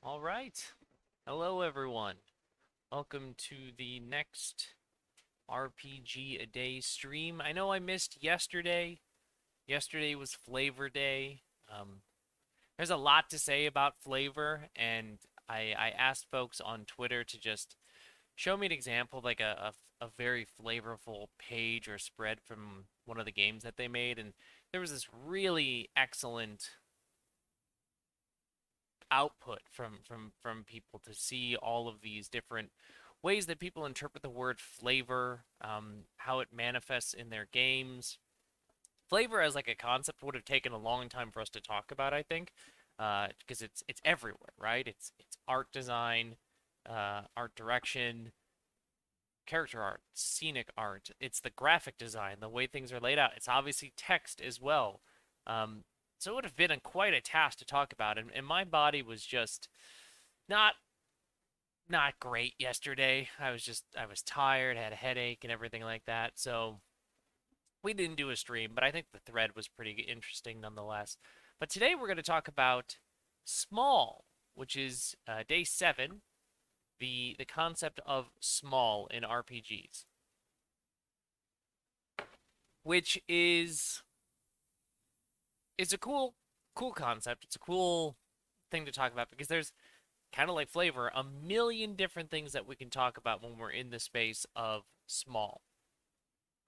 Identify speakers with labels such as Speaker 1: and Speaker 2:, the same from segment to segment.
Speaker 1: All right. Hello, everyone. Welcome to the next RPG a Day stream. I know I missed yesterday. Yesterday was Flavor Day. There's a lot to say about flavor, and I asked folks on Twitter to just show me an example, like a very flavorful page or spread from one of the games that they made, and there was this really excellent output from people to see all of these different ways that people interpret the word flavor, how it manifests in their games. Flavor as like a concept would have taken a long time for us to talk about, I think, because it's everywhere, right? It's art design, art direction, character art, scenic art. It's the graphic design, the way things are laid out. It's obviously text as well. Um, so it would have been quite a task to talk about, and my body was just not not great yesterday. I was tired, had a headache, and everything like that. So we didn't do a stream, but I think the thread was pretty interesting nonetheless. But today we're going to talk about small, which is day 7, the concept of small in RPGs, which is it's a cool concept. It's a cool thing to talk about because there's kind of like flavor, a million different things that we can talk about when we're in the space of small.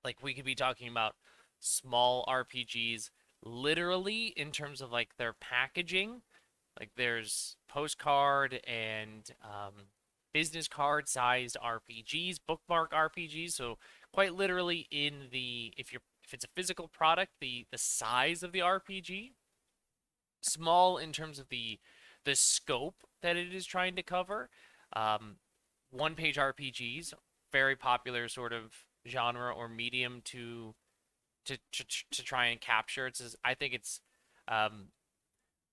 Speaker 1: Like we could be talking about small RPGs literally in terms of like their packaging. Like there's postcard and business card sized RPGs, bookmark RPGs. So quite literally in the if it's a physical product, the size of the RPG. Small in terms of the scope that it is trying to cover. Um, One page RPGs, very popular sort of genre or medium to try and capture. I think it's um,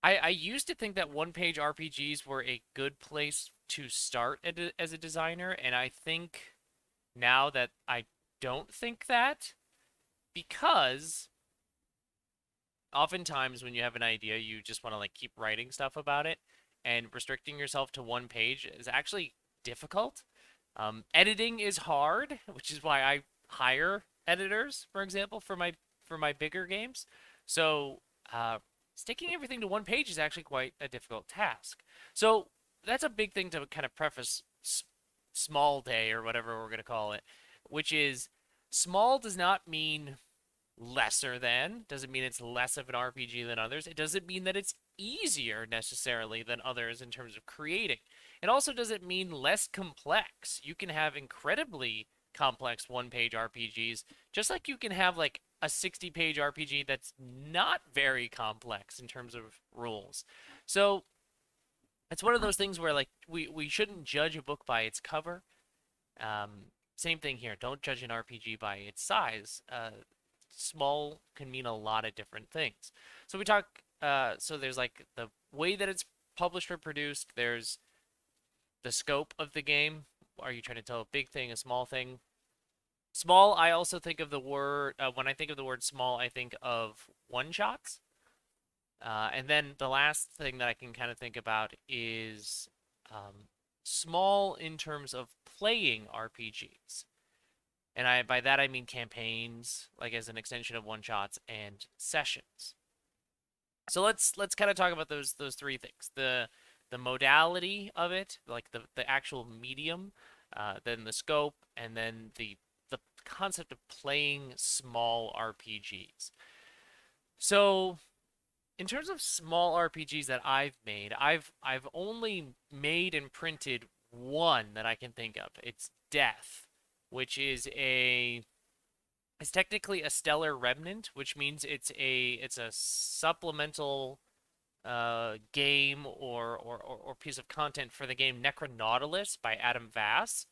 Speaker 1: I used to think that one page RPGs were a good place to start as a designer, and I think now that I don't think that because oftentimes when you have an idea, you just want to like keep writing stuff about it, and restricting yourself to one page is actually difficult. Editing is hard, which is why I hire editors, for example, for my bigger games. So sticking everything to one page is actually quite a difficult task. So that's a big thing to kind of preface small day or whatever we're going to call it, which is small does not mean lesser than, doesn't mean it's less of an RPG than others. It doesn't mean that it's easier necessarily than others in terms of creating. It also doesn't mean less complex. You can have incredibly complex one-page RPGs, just like you can have like a 60-page RPG that's not very complex in terms of rules. So it's one of those things where like we shouldn't judge a book by its cover. Same thing here. Don't judge an RPG by its size. Small can mean a lot of different things. So we talk. So there's like the way that it's published or produced. There's the scope of the game. Are you trying to tell a big thing, a small thing? Small. I also think of the word when I think of the word small, I think of one shots. And then the last thing that I can kind of think about is small in terms of playing RPGs. And by that I mean campaigns, like as an extension of one shots and sessions. So let's kind of talk about those three things. The modality of it, like the actual medium, then the scope, and then the concept of playing small RPGs. So in terms of small RPGs that I've made, I've only made and printed one that I can think of. It's Death, which is a it's technically a stellar remnant, which means it's a supplemental game or piece of content for the game Necronautilus by Adam Vass.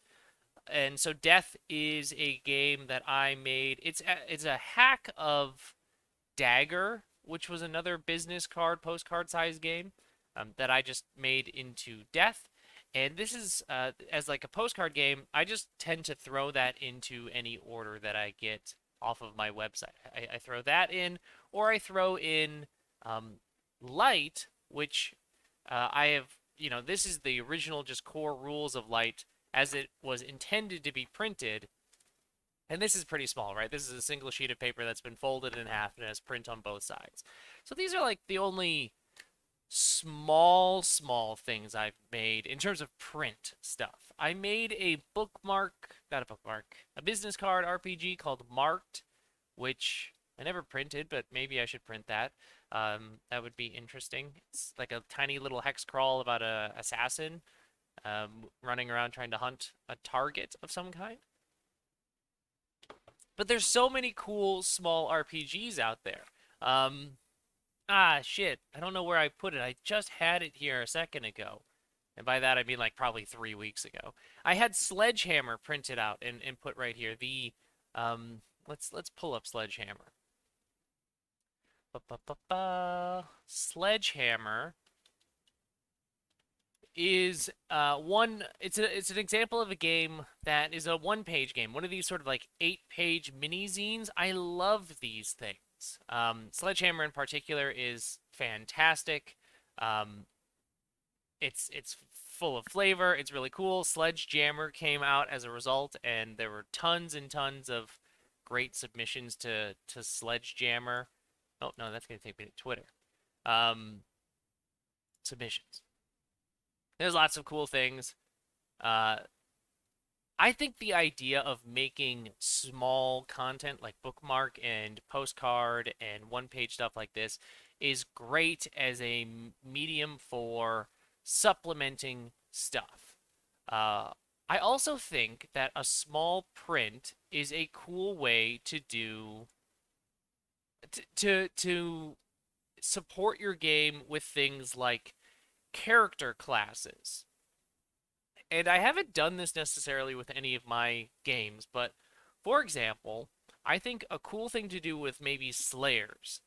Speaker 1: And so Death is a game that I made. It's a hack of Dagger, which was another business card postcard size game that I just made into Death. And this is as like a postcard game. I just tend to throw that into any order that I get off of my website. I throw that in, or I throw in Light, which I have this is the original just core rules of light as it was intended to be printed. And this is pretty small, right? This is a single sheet of paper that's been folded in half and has print on both sides. So these are like the only small things I've made in terms of print stuff. I made a bookmark, not a bookmark, a business card RPG called Marked, which I never printed, but maybe I should print that. That would be interesting. It's like a tiny little hex crawl about a assassin running around trying to hunt a target of some kind. But there's so many cool small RPGs out there. Shit. I don't know where I put it. I just had it here a second ago. And by that I mean like probably 3 weeks ago. I had Sledgehammer printed out and put right here. The let's pull up Sledgehammer. Sledgehammer is it's an example of a game that is a one-page game, one of these sort of like 8-page mini zines. I love these things. Sledgehammer in particular is fantastic. It's full of flavor. It's really cool. Sledgehammer came out as a result, and there were tons and tons of great submissions to Sledgehammer. Oh no, that's gonna take me to Twitter. Submissions. There's lots of cool things. I think the idea of making small content like bookmark and postcard and one-page stuff like this is great as a medium for supplementing stuff. I also think that a small print is a cool way to do to support your game with things like character classes. And I haven't done this necessarily with any of my games, but for example, I think a cool thing to do with maybe Slayers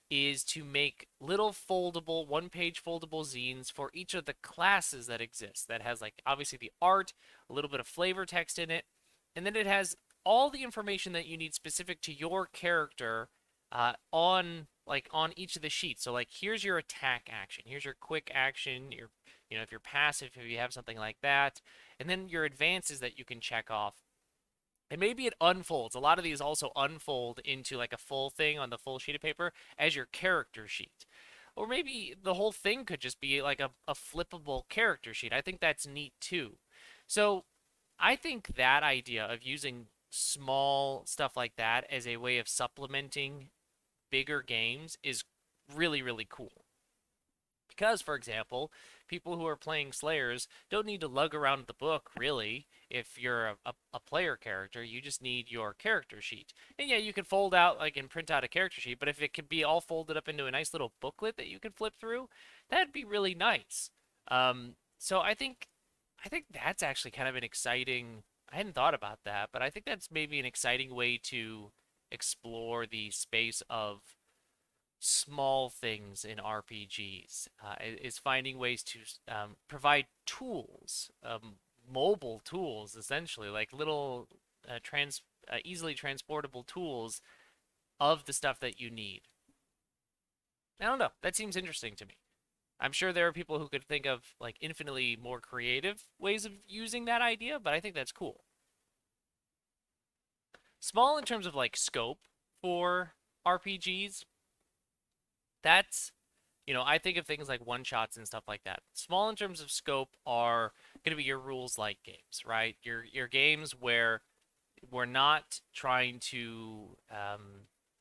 Speaker 1: is to make little foldable, one-page foldable zines for each of the classes that exist. That has like obviously the art, a little bit of flavor text in it, and then it has all the information that you need specific to your character on each of the sheets. So like here's your attack action, here's your quick action, your if you're passive, if you have something like that, and then your advances that you can check off. And maybe it unfolds. A lot of these also unfold into like a full thing on the full sheet of paper as your character sheet. Or maybe the whole thing could just be like a flippable character sheet. I think that's neat too. So I think that idea of using small stuff like that as a way of supplementing bigger games is really, really cool. Because, for example, people who are playing Slayers don't need to lug around the book, really. If you're a player character, you just need your character sheet. And yeah, you can fold out, like, and print out a character sheet, but if it could be all folded up into a nice little booklet that you can flip through, that'd be really nice. So I think that's actually kind of an exciting... I hadn't thought about that, but I think that's maybe an exciting way to explore the space of small things in RPGs, is finding ways to provide tools, mobile tools, essentially, like little easily transportable tools of the stuff that you need. I don't know. That seems interesting to me. I'm sure there are people who could think of like infinitely more creative ways of using that idea, but I think that's cool. Small in terms of like scope for RPGs, that's, I think of things like one-shots and stuff like that. Small in terms of scope are going to be your rules light games, right? Your games where we're not trying to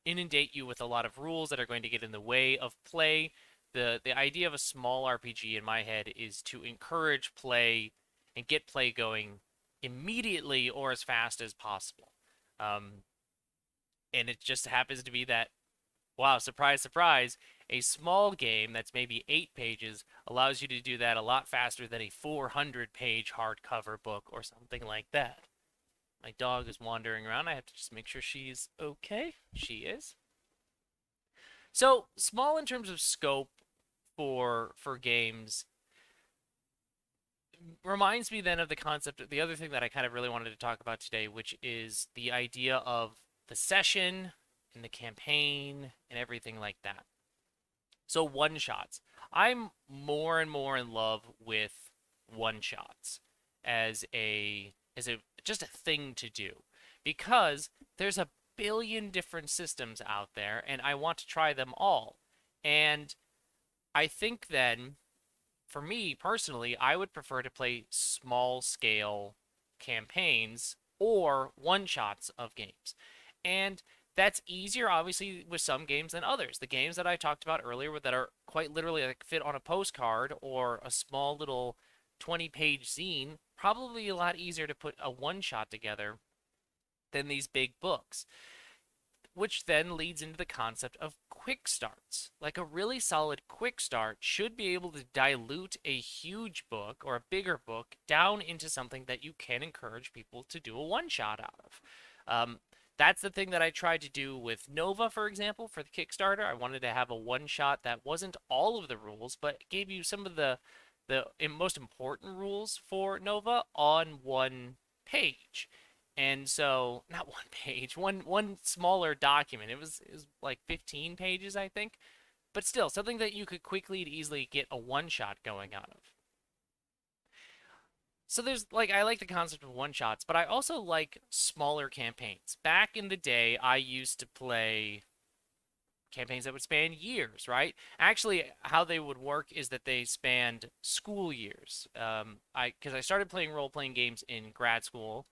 Speaker 1: inundate you with a lot of rules that are going to get in the way of play. The idea of a small RPG in my head is to encourage play and get play going immediately or as fast as possible. And it just happens to be that, wow, surprise, surprise, a small game that's maybe 8 pages allows you to do that a lot faster than a 400-page hardcover book or something like that. My dog is wandering around. I have to just make sure she's okay. She is. So, small in terms of scope for games reminds me then of the concept of the other thing that I kind of really wanted to talk about today, which is the idea of the session and the campaign and everything like that. So one shots. I'm more and more in love with one shots as a just a thing to do because there's a billion different systems out there and I want to try them all. And I think then for me personally, I would prefer to play small scale campaigns or one shots of games. And that's easier, obviously, with some games than others. The games that I talked about earlier that are quite literally like fit on a postcard or a small little 20-page zine, probably a lot easier to put a one shot together than these big books, which then leads into the concept of quick starts. Like a really solid quick start should be able to dilute a huge book or a bigger book down into something that you can encourage people to do a one shot out of. That's the thing that I tried to do with Nova, for example, for the Kickstarter. I wanted to have a one shot that wasn't all of the rules, but gave you some of the most important rules for Nova on one page. And so, not one page, one smaller document. It was like 15 pages, I think, but still something that you could quickly and easily get a one shot going out of. So there's like I like the concept of one shots, but I also like smaller campaigns. Back in the day, I used to play campaigns that would span years, right? Actually, how they would work is that they spanned school years. Because I started playing role playing games in grad school,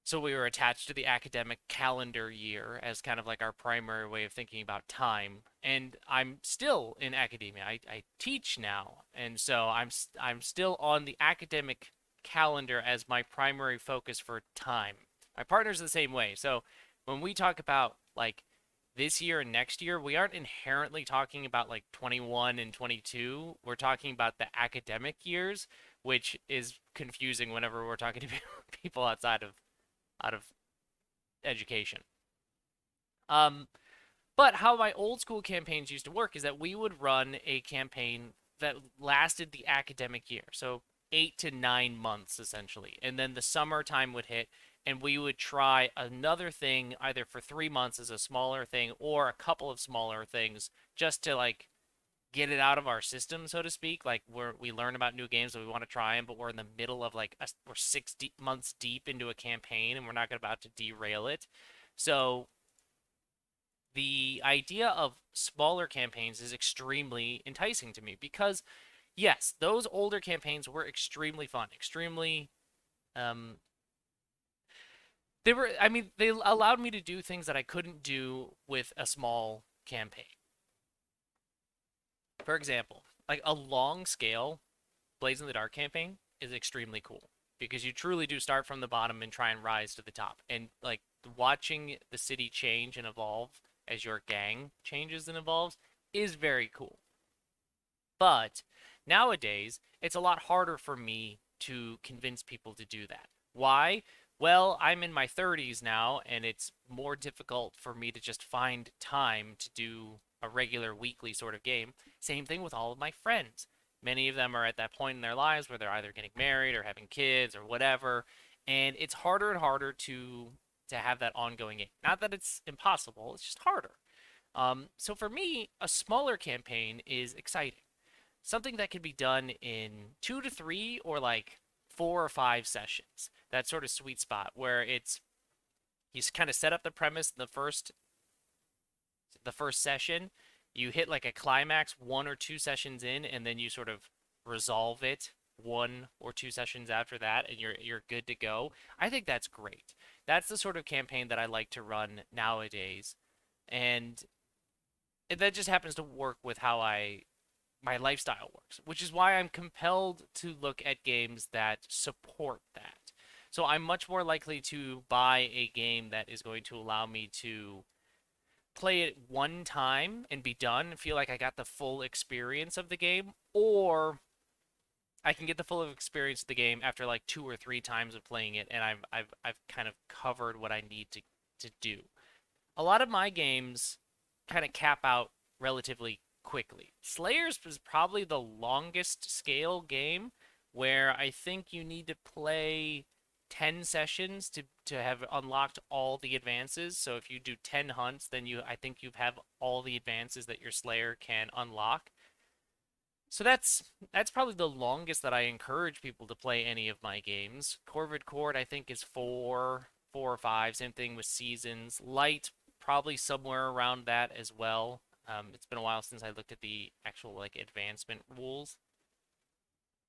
Speaker 1: so we were attached to the academic calendar year as kind of like our primary way of thinking about time. And I'm still in academia. I teach now, and so I'm still on the academic calendar as my primary focus for time. My partner's the same way. So when we talk about like this year and next year, we aren't inherently talking about like 21 and 22. We're talking about the academic years, which is confusing whenever we're talking to people outside of education. Um, but how my old school campaigns used to work is that we would run a campaign that lasted the academic year, so 8 to 9 months essentially, and then the summertime would hit, and we would try another thing either for 3 months as a smaller thing or a couple of smaller things just to like get it out of our system, so to speak. Like we learn about new games that we want to try them, but we're in the middle of like we're 6 months deep into a campaign, and we're not about to derail it. So the idea of smaller campaigns is extremely enticing to me because yes, those older campaigns were extremely fun, extremely um they were I mean they allowed me to do things that I couldn't do with a small campaign. For example, like a long scale Blaze in the Dark campaign is extremely cool because you truly do start from the bottom and try and rise to the top. And like watching the city change and evolve as your gang changes and evolves is very cool. But nowadays, it's a lot harder for me to convince people to do that. Why? Well, I'm in my 30s now, and it's more difficult for me to just find time to do a regular weekly sort of game. Same thing with all of my friends. Many of them are at that point in their lives where they're either getting married or having kids or whatever, and it's harder and harder to have that ongoing game. Not that it's impossible, it's just harder. So for me, a smaller campaign is exciting. Something that can be done in 2 to 3 or like 4 or 5 sessions. That sort of sweet spot where it's you kind of set up the premise in the first session, you hit like a climax 1 or 2 sessions in, and then you sort of resolve it 1 or 2 sessions after that, and you're good to go. I think that's great. That's the sort of campaign that I like to run nowadays, and that just happens to work with how my lifestyle works, which is why I'm compelled to look at games that support that. So I'm much more likely to buy a game that is going to allow me to play it one time and be done and feel like I got the full experience of the game, or I can get the full experience of the game after like 2 or 3 times of playing it, and I've kind of covered what I need to do. A lot of my games kind of cap out relatively quickly. Slayers was probably the longest scale game where I think you need to play. 10 sessions to have unlocked all the advances. So if you do 10 hunts, then I think you have all the advances that your Slayer can unlock. So that's probably the longest that I encourage people to play any of my games. Corvid Court I think is 4 or 5. Same thing with Seasons. Light probably somewhere around that as well. It's been a while since I looked at the actual like advancement rules.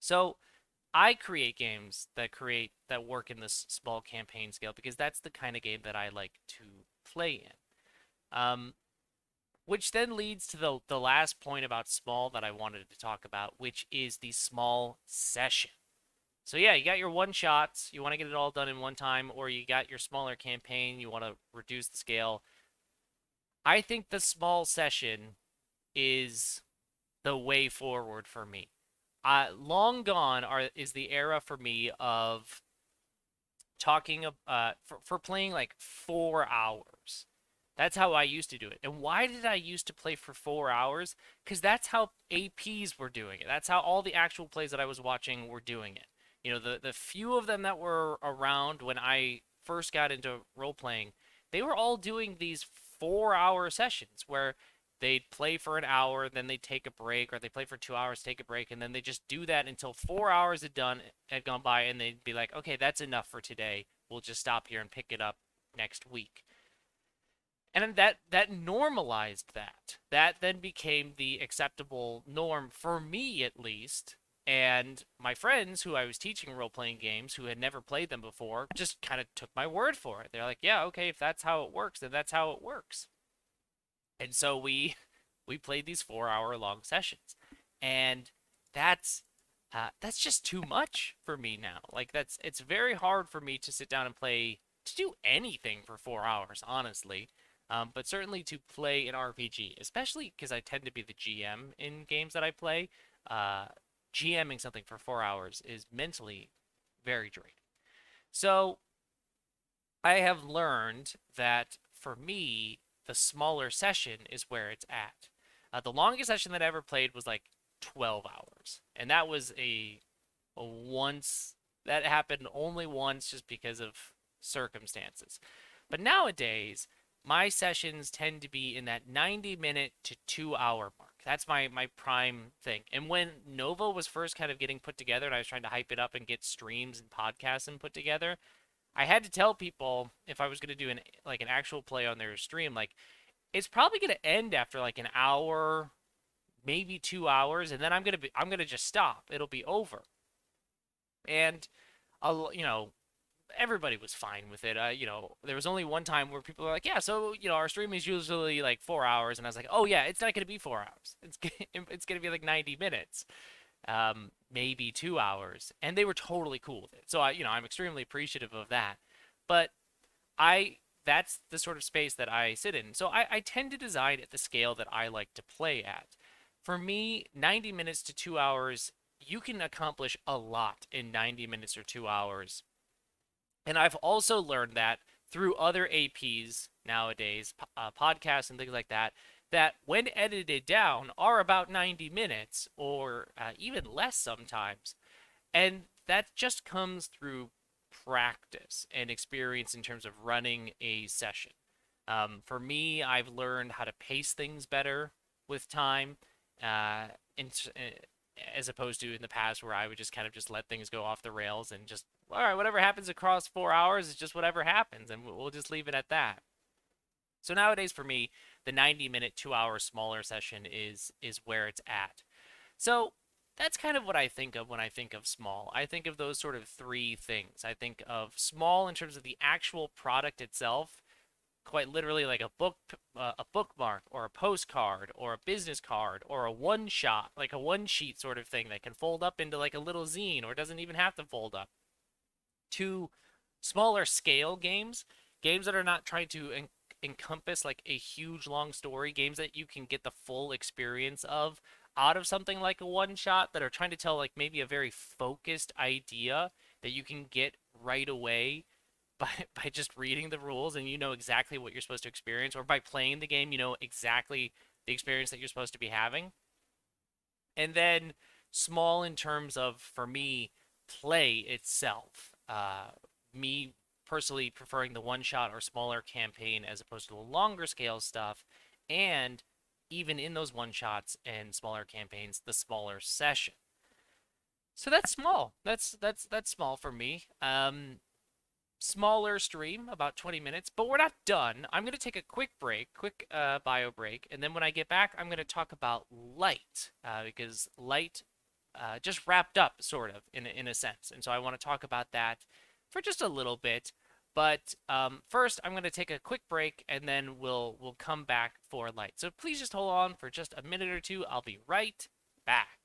Speaker 1: So I create games that work in this small campaign scale because that's the kind of game that I like to play in. Which then leads to the last point about small that I wanted to talk about, which is the small session. So yeah, you got your one shots, you want to get it all done in one time, or you got your smaller campaign, you want to reduce the scale. I think the small session is the way forward for me. Long gone is the era for me of talking for playing like 4 hours. That's how I used to do it. And why did I used to play for 4 hours? Because that's how APs were doing it. That's how all the actual plays that I was watching were doing it. You know, the few of them that were around when I first got into role playing, they were all doing these 4 hour sessions where they'd play for an hour, then they'd take a break, or they play for 2 hours, take a break, and then they just do that until 4 hours had gone by, and they'd be like, okay, that's enough for today. We'll just stop here and pick it up next week. And that normalized that. That then became the acceptable norm for me at least. And my friends who I was teaching role playing games who had never played them before just kind of took my word for it. They're like, "Yeah, okay, if that's how it works, then that's how it works." And so we played these 4 hour long sessions. And that's that's just too much for me now. Like it's very hard for me to sit down and play to do anything for 4 hours, honestly. But certainly to play an RPG, especially because I tend to be the GM in games that I play. Uh, GMing something for 4 hours is mentally very draining. So I have learned that for me, the smaller session is where it's at. The longest session that I ever played was like 12 hours, and that was a once that happened only once just because of circumstances. But nowadays, my sessions tend to be in that 90-minute to 2 hour mark. That's my prime thing. And when Nova was first kind of getting put together and I was trying to hype it up and get streams and podcasts and put together, I had to tell people if I was going to do an actual play on their stream, like it's probably going to end after like an hour, maybe 2 hours, and then I'm gonna just stop. It'll be over. And you know, everybody was fine with it. You know, there was only one time where people were like, "Yeah, so you know, our stream is usually like 4 hours," and I was like, "Oh yeah, it's not gonna be 4 hours. It's gonna be like 90 minutes, maybe 2 hours," and they were totally cool with it. So I'm extremely appreciative of that. But I that's the sort of space that I sit in. So I tend to design at the scale that I like to play at. For me, 90 minutes to 2 hours, you can accomplish a lot in 90 minutes or 2 hours. And I've also learned that through other APs nowadays, podcasts and things like that, that when edited down are about 90 minutes or even less sometimes. And that just comes through practice and experience in terms of running a session. For me, I've learned how to pace things better with time, uh, in, as opposed to in the past where I would just kind of just let things go off the rails and just, all right, whatever happens across 4 hours is just whatever happens, and we'll just leave it at that. So nowadays, for me, the 90-minute, 2 hour smaller session is where it's at. So that's kind of what I think of when I think of small. I think of those sort of three things. I think of small in terms of the actual product itself, quite literally like a bookmark or a postcard or a business card or a one shot, like a one sheet sort of thing that can fold up into like a little zine or doesn't even have to fold up. To smaller scale games, games that are not trying to encompass like a huge long story, games that you can get the full experience of out of something like a one shot, that are trying to tell like maybe a very focused idea that you can get right away by just reading the rules, and you know exactly what you're supposed to experience, or by playing the game you know exactly the experience that you're supposed to be having. And then small in terms of, for me, play itself. me personally preferring the one shot or smaller campaign as opposed to the longer scale stuff, and even in those one shots and smaller campaigns, the smaller session. So that's small. That's small for me. Smaller stream, about 20 minutes, but we're not done. I'm going to take a quick break, quick bio break, and then when I get back, I'm going to talk about Light, because Light just wrapped up, sort of, in a sense. And so I want to talk about that for just a little bit. But first, I'm going to take a quick break, and then we'll come back for Light. So please just hold on for just a minute or two. I'll be right back.